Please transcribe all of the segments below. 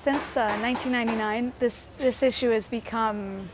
Since 1999, this issue has become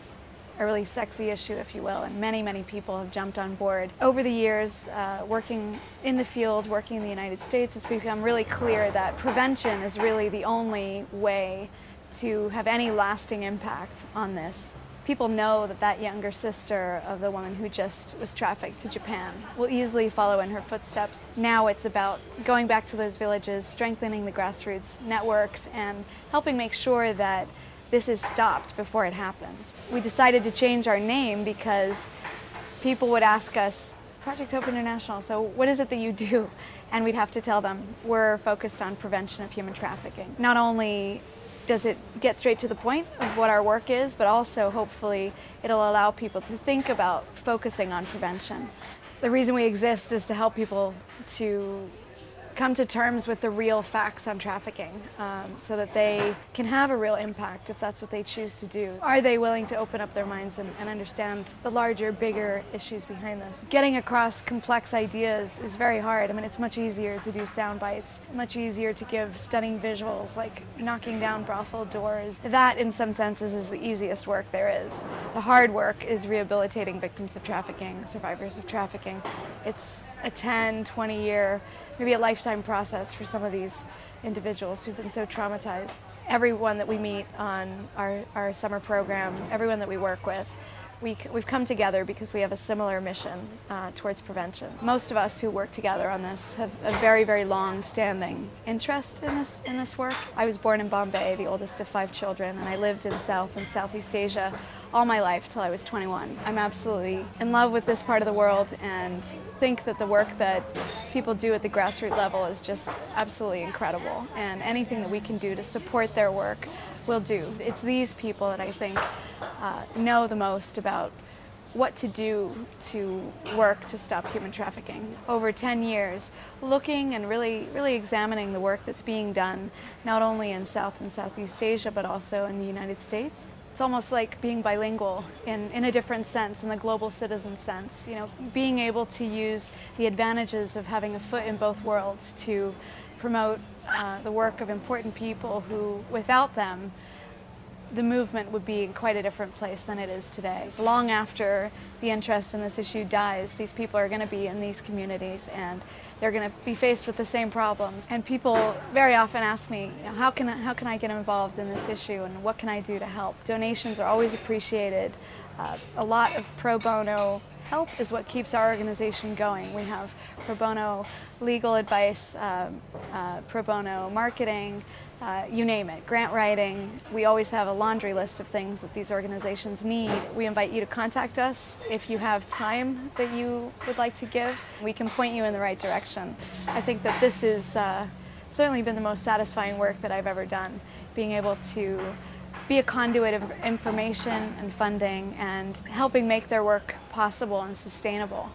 a really sexy issue, if you will, and many people have jumped on board. Over the years, working in the field, working in the United States, it's become really clear that prevention is really the only way to have any lasting impact on this. People know that that younger sister of the woman who just was trafficked to Japan will easily follow in her footsteps. Now it's about going back to those villages, strengthening the grassroots networks, and helping make sure that this is stopped before it happens. We decided to change our name because people would ask us, Project Hope International, so what is it that you do? And we'd have to tell them, we're focused on prevention of human trafficking. Not only does it get straight to the point of what our work is, but also hopefully it'll allow people to think about focusing on prevention. The reason we exist is to help people to come to terms with the real facts on trafficking so that they can have a real impact if that's what they choose to do. Are they willing to open up their minds and understand the larger, bigger issues behind this? Getting across complex ideas is very hard. I mean, it's much easier to do sound bites, much easier to give stunning visuals like knocking down brothel doors. That, in some senses, is the easiest work there is. The hard work is rehabilitating victims of trafficking, survivors of trafficking. It's a 10, 20-year, maybe a lifetime process for some of these individuals who've been so traumatized. Everyone that we meet on our summer program, everyone that we work with, we've come together because we have a similar mission towards prevention. Most of us who work together on this have a very long-standing interest in this work. I was born in Bombay, the oldest of 5 children, and I lived in South and Southeast Asia all my life till I was 21. I'm absolutely in love with this part of the world and think that the work that people do at the grassroots level is just absolutely incredible, and anything that we can do to support their work will do. It's these people that I think know the most about what to do to work to stop human trafficking. Over 10 years, looking and really examining the work that's being done, not only in South and Southeast Asia, but also in the United States. It's almost like being bilingual in a different sense, in the global citizen sense. You know, being able to use the advantages of having a foot in both worlds to promote the work of important people who, without them, the movement would be in quite a different place than it is today. So long after the interest in this issue dies, these people are going to be in these communities and they're going to be faced with the same problems. And people very often ask me, you know, how can I get involved in this issue and what can I do to help? Donations are always appreciated. A lot of pro bono help is what keeps our organization going. We have pro bono legal advice, pro bono marketing, you name it, grant writing. We always have a laundry list of things that these organizations need. We invite you to contact us if you have time that you would like to give. We can point you in the right direction. I think that this is certainly been the most satisfying work that I've ever done, being able to be a conduit of information and funding and helping make their work possible and sustainable.